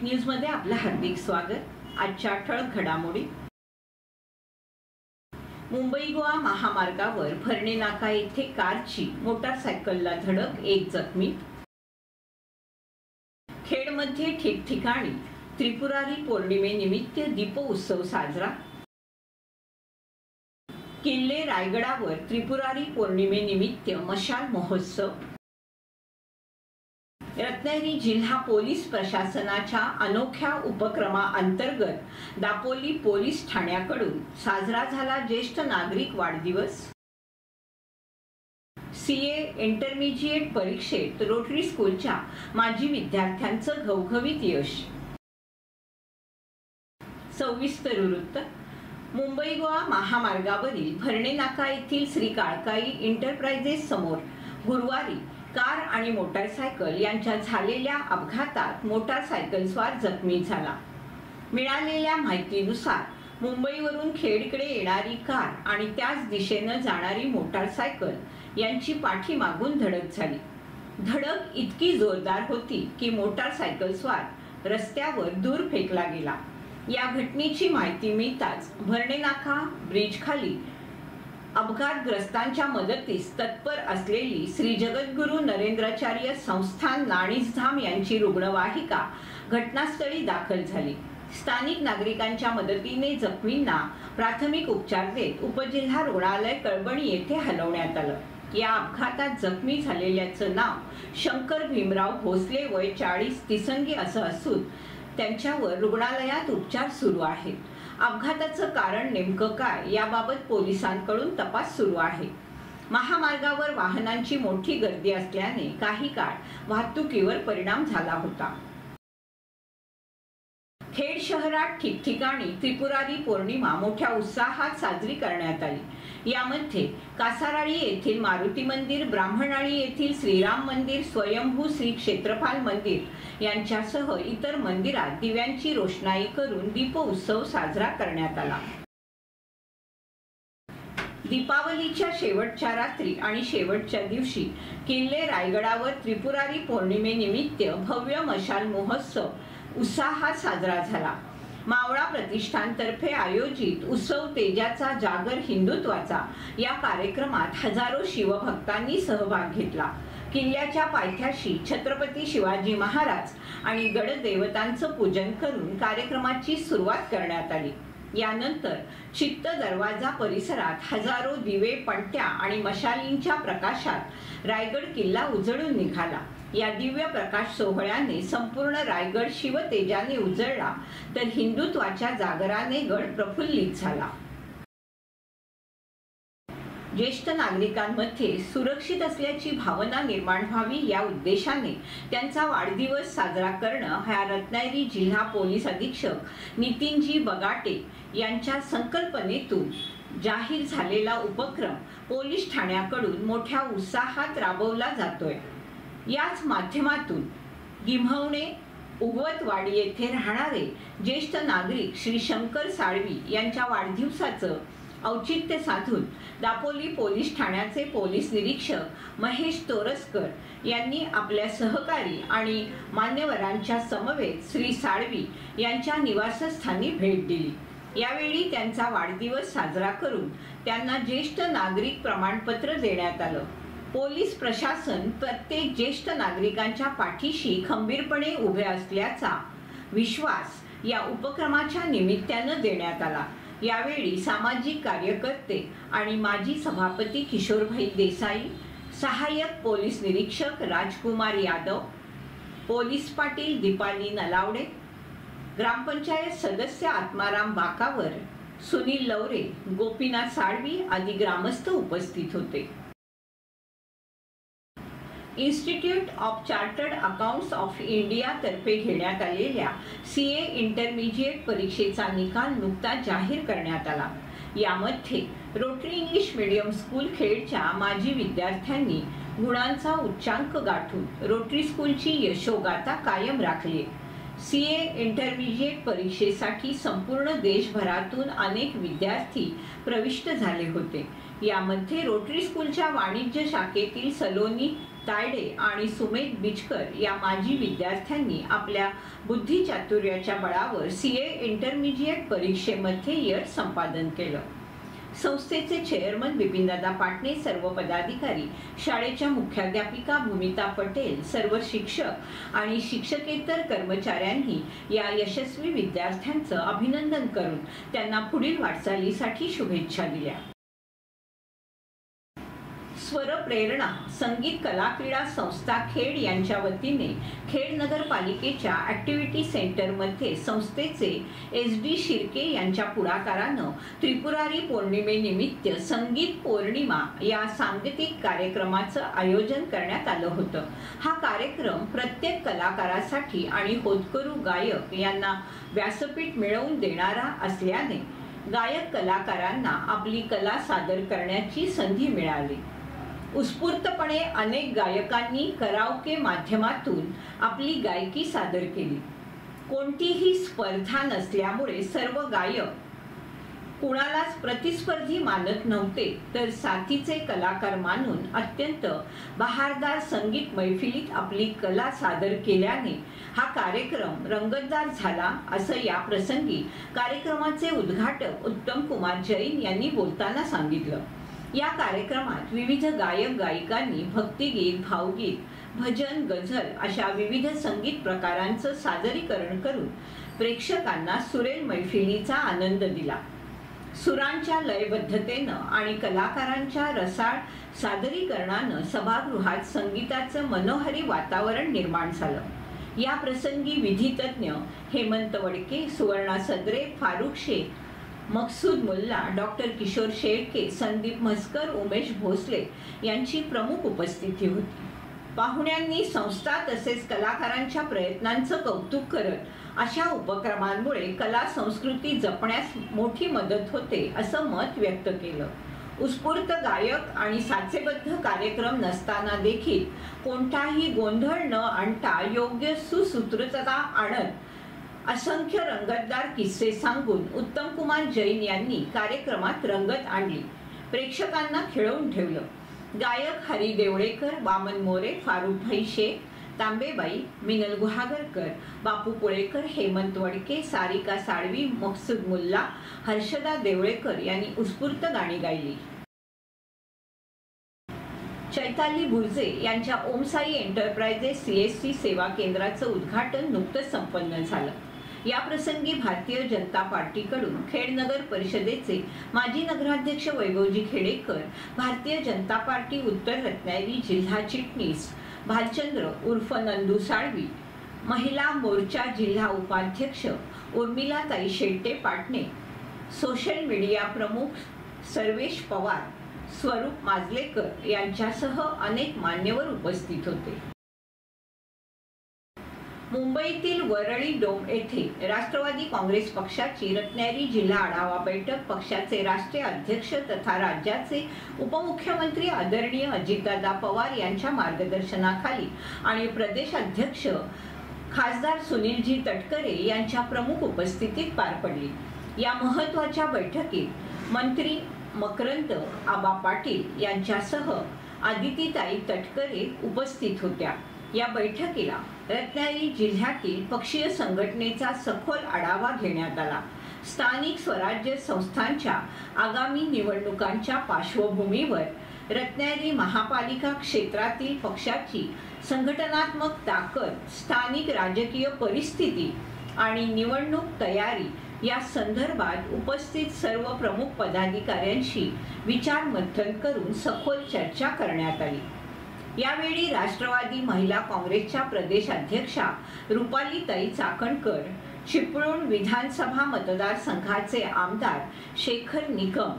News मध्ये आपलं हार्दिक स्वागत। आजच्या ठळक घडामोडी। मुंबई गोवा महामार्गावर भरणे नाका येथे कारची मोटारसायकलला धडक, 1 जखमी। खेडमध्ये ठिकठिकाणी त्रिपुरारी पौर्णिमेनिमित्त दीपोत्सव साजरा। किल्ले रायगडावर त्रिपुरारी पौर्णिमेनिमित्त मशाल महोत्सव। रत्नागिरी जिल्हा पोलीस प्रशासनाच्या अनोख्या उपक्रमाअंतर्गत दापोली पोलीस ठाण्याकडून साजरा झाला ज्येष्ठ नागरिक वाढदिवस। सीए इंटरमिजिएट परीक्षेत रोटरी स्कूलच्या माजी विद्यार्थ्यांचं घवघवीत यश। सविस्तर वृत्त। मुंबई गोवा महामार्गावरील भरणे नाका येथील श्री काळकाई इंटरप्राइजेस समोर गुरुवारी कार आणि मोटारसायकल यांच्या झालेल्या अपघातात मोटारसायकलस्वार जखमी झाला। मिळालेल्या माहितीनुसार मुंबईवरून खेडकडे येणारी कार आणि त्याच दिशेने जाणारी मोटारसायकल यांची पाठीमागून धडक झाली। धडक इतकी जोरदार होती की मोटारसायकलस्वार रस्त्यावर दूर फेकला गेला। या घटनेची माहिती मिळताच भरणे नाका ब्रिज खाली अपघातग्रस्तांच्या मदतीस तत्पर असलेली श्री जगद्गुरू नरेंद्राचार्य संस्थान नाणीसधाम यांची रुग्णवाहिका घटनास्थळी दाखल झाली। स्थानिक नागरिकांच्या मदतीने जखमींना प्राथमिक उपचार देत उपजिल्हा रुग्णालय कळबणी येथे हलवण्यात आलं। या अपघातात जखमी झालेल्याचं नाव शंकर भीमराव भोसले, वय 40, तिसंगी असं असून त्यांच्यावर रुग्णालयात उपचार सुरू आहेत। अपघाताचं कारण नेमकं काय याबाबत पोलिसांकडून तपास सुरू आहे। महामार्गावर वाहनांची मोठी गर्दी असल्याने काही काळ वाहतुकीवर परिणाम झाला होता। खेड शहरात ठिकठिकाणी त्रिपुरारी पौर्णिमा मोठ्या उत्साहात साजरी करण्यात आली। यामध्ये कासाराळी येथील मारुती मंदिर, ब्राह्मणाळी येथील श्रीराम मंदिर, स्वयंभू श्री क्षेत्रपाल मंदिर यांच्यासह इतर मंदिरात दिव्यांची रोषणाई करून दीपोत्सव साजरा करण्यात आला। दीपावलीच्या शेवटच्या रात्री आणि शेवटच्या दिवशी किल्ले रायगडावर त्रिपुरारी पौर्णिमेनिमित्त भव्य मशाल महोत्सव उत्साहात साजरा झाला। मावळा प्रतिष्ठानतर्फे आयोजित उत्सव तेजाचा जागर हिंदुत्वाचा या कार्यक्रमात हजारो शिवभक्तांनी सहभाग घेतला। किल्ल्याच्या पायथ्याशी छत्रपती शिवाजी महाराज आणि गडदेवतांचं पूजन करून कार्यक्रमाची सुरुवात करण्यात आली। यानंतर चित्त दरवाजा परिसरात हजारो दिवे, पणत्या आणि मशालींच्या प्रकाशात रायगड किल्ला उजळून निघाला। या दिव्य प्रकाश सोहळ्याने संपूर्ण रायगड शिवतेजाने उजळला, तर हिंदुत्वाच्या जागराने गड प्रफुल्लित झाला। ज्येष्ठ नागरिकांमध्ये सुरक्षित असल्याची भावना निर्माण व्हावी या उद्देशाने त्यांचा वाढदिवस साजरा करणं हा रत्नागिरी जिल्हा पोलीस अधीक्षक नितीनजी बगाटे यांच्या संकल्पनेतून जाहीर झालेला उपक्रम पोलीस ठाण्याकडून मोठ्या उत्साहात राबवला जातोय। याच माध्यमातून गिम्हवणे उगवतवाडी येथे राहणारे ज्येष्ठ नागरिक श्री शंकर साळवी यांच्या वाढदिवसाचं औचित्य साधून दापोली पोलीस ठाण्याचे पोलीस निरीक्षक महेश तोरसकर यांनी आपल्या सहकारी आणि मान्यवरांच्या समवेत श्री साळवी यांच्या निवासस्थानी भेट दिली। यावेळी त्यांचा वाढदिवस साजरा करून त्यांना ज्येष्ठ नागरिक प्रमाणपत्र देण्यात आलं। पोलीस प्रशासन प्रत्येक ज्येष्ठ नागरिकांच्या पाठीशी खंबीरपणे उभे असल्याचा विश्वास या उपक्रमाच्या निमित्तानं देण्यात आला। यावेळी सामाजिक कार्यकर्ते आणि माजी सभापती किशोरभाई देसाई, सहाय्यक पोलीस निरीक्षक राजकुमार यादव, पोलीस पाटील दीपाली नलावडे, ग्रामपंचायत सदस्य आत्माराम बाकावर, सुनील लवरे, गोपीनाथ साळवी आदी ग्रामस्थ उपस्थित होते। Institute of chartered accounts of India तर्फे घेण्यात आलेल्या सीए इंटरमिजिएट परीक्षेचा निकाल नुकताच जाहीर करण्यात आला। यामध्ये रोटरी इंग्लिश मीडियम स्कूल खेडच्या माजी विद्यार्थ्यांनी गुणांचा उच्चांक गाठून रोटरी स्कूलची यशोगाथा कायम राखली। सीए इंटरमिजिएट परीक्षेसाठी संपूर्ण देशभरातून अनेक विद्यार्थी प्रविष्ट झाले होते। यामध्ये रोटरी स्कूलच्या वाणिज्य शाखेतील सलोनी तायडे आणि सुमेध बिचकर या माजी विद्यार्थ्यांनी आपल्या बुद्धिचातुर्याच्या बळावर सीए इंटरमिजिएट परीक्षेमध्ये यश संपादन केलं। संस्थेचे चेअरमन बिपिनदादा पाटणे, सर्व पदाधिकारी, शाळेच्या मुख्याध्यापिका भूमिता पटेल, सर्व शिक्षक आणि शिक्षकेतर कर्मचाऱ्यांनी या यशस्वी विद्यार्थ्यांचं अभिनंदन करून त्यांना पुढील वाटचालीसाठी शुभेच्छा दिल्या। स्वर प्रेरणा संगीत कला क्रीडा संस्था खेड यांच्या वतीने खेड नगरपालिकेच्या ॲक्टिव्हिटी सेंटरमध्ये संस्थेचे SD शिर्के यांच्या पुढाकारानं त्रिपुरारी पौर्णिमेनिमित्त संगीत पौर्णिमा या सांगीतिक कार्यक्रमाचं आयोजन करण्यात आलं होतं। हा कार्यक्रम प्रत्येक कलाकारासाठी आणि होतकरू गायक यांना व्यासपीठ मिळवून देणारा असल्याने गायक कलाकारांना आपली कला सादर करण्याची संधी मिळाली। उत्स्फूर्तपणे अनेक गायकांनी कराओके माध्यमातून आपली गायकी सादर केली। कोणतीही स्पर्धा नसल्यामुळे सर्व गायक कुणालाच प्रतिस्पर्धी मानत नव्हते, तर साथीचे कलाकार मानून अत्यंत बहारदार संगीत मैफिलीत आपली कला सादर केल्याने हा कार्यक्रम रंगतदार झाला, असं या प्रसंगी कार्यक्रमाचे उद्घाटक उत्तम कुमार जैन यांनी बोलताना सांगितलं। या कार्यक्रमात विविध गायक गायिकांनी भक्तिगीत, भावगीत, भजन, गझल अशा विविध संगीत प्रकारांचं सादरीकरण करून प्रेक्षकांना सुरेल मैफिलीचा आनंद दिला। सुरांच्या लयबद्धतेनं आणि कलाकारांच्या रसाळ सादरीकरणानं सभागृहात संगीताचं मनोहरी वातावरण निर्माण झालं। या प्रसंगी विधितज्ञ हेमंत वडके, सुवर्णा सदरे, फारुख शेख, मकसूद मुल्ला, डॉक्टर किशोर शेळके, संदीप म्हसकर, उमेश भोसले यांची प्रमुख उपस्थिती होती। पाहुण्यांनी संस्था तसेच कलाकारांच्या प्रयत्नांचं कौतुक करत अशा उपक्रमांमुळे कला संस्कृती जपण्यास मोठी मदत होते, असं मत व्यक्त केलं। उत्स्फूर्त गायक आणि साचेबद्ध कार्यक्रम नसताना देखील कोणताही गोंधळ न आणता योग्य सुसूत्रता आणत असंख्य रंगतदार किस्से सांगून उत्तम कुमार जैन यांनी कार्यक्रमात रंगत आणली, प्रेक्षकांना खिळवून ठेवलं। गायक हरी देवळेकर, वामन मोरे, फारुखभाई शेख, तांबेबाई, मिनल गुहागरकर, बापू पुळेकर, हेमंत वडके, सारिका साळवी, मकसूद मुल्ला, हर्षदा देवळेकर यांनी उत्स्फूर्त गाणी गायली। चैताली बुर्जे यांच्या ओम साई एंटरप्राइजेस CSC सेवा केंद्राचं उद्घाटन नुकतंच संपन्न झालं। या प्रसंगी भारतीय जनता पार्टीकडून खेड नगर परिषदेचे माजी नगराध्यक्ष वैभवजी खेडेकर, भारतीय जनता पार्टी उत्तर रत्नागिरी जिल्हा चिटणीस भालचंद्र उर्फ नंदू साळवी, महिला मोर्चा जिल्हा उपाध्यक्ष उर्मिलाताई शेट्टे पाटणे, सोशल मीडिया प्रमुख सर्वेश पवार, स्वरूप माजलेकर यांच्यासह अनेक मान्यवर उपस्थित होते। मुंबईतील वरळी डोम येथे राष्ट्रवादी काँग्रेस पक्षाची रत्नागिरी जिल्हा आढावा बैठक पक्षाचे राष्ट्रीय अध्यक्ष तथा राज्याचे उपमुख्यमंत्री आदरणीय अजितदादा पवार यांच्या मार्गदर्शनाखाली आणि प्रदेश अध्यक्ष खासदार सुनीलजी तटकरे यांच्या प्रमुख उपस्थितीत पार पडली। या महत्त्वाच्या बैठकीत मंत्री मकरंद आबा पाटील यांच्यासह आदितीताई तटकरे उपस्थित होत्या। या बैठकीला रत्नागिरी जिल्ह्यातील पक्षीय संघटनेचा सखोल आढावा घेण्यात आला। स्थानिक स्वराज्य संस्थांच्या आगामी निवडणुकांच्या पार्श्वभूमीवर रत्नागिरी महापालिका क्षेत्रातील पक्षाची संघटनात्मक ताकद, स्थानिक राजकीय परिस्थिती आणि निवडणूक तयारी या संदर्भात उपस्थित सर्व प्रमुख पदाधिकाऱ्यांशी विचारमंथन करून सखोल चर्चा करण्यात आली। यावेळी राष्ट्रवादी महिला काँग्रेसच्या प्रदेश अध्यक्षा रुपालीताई चाकणकर, चिपळूण विधानसभा मतदारसंघाचे आमदार शेखर निकम,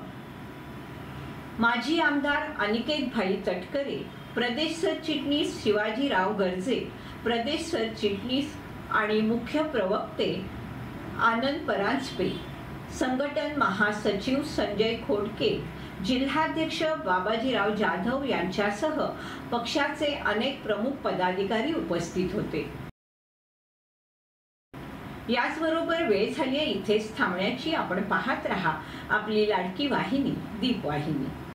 माजी आमदार अनिकेतभाई तटकरे, प्रदेश सरचिटणीस शिवाजीराव गर्जे, प्रदेश सरचिटणीस आणि मुख्य प्रवक्ते आनंद परांजपे, संघटन महासचिव संजय खोडके, जिल्हाध्यक्ष बाबाजीराव जाधव यांच्यासह पक्षाचे अनेक प्रमुख पदाधिकारी उपस्थित होते। याचबरोबर वेळ झाली इथेच थांबण्याची। आपण पाहत रहा आपली लाडकी वाहिनी, दीप वाहिनी।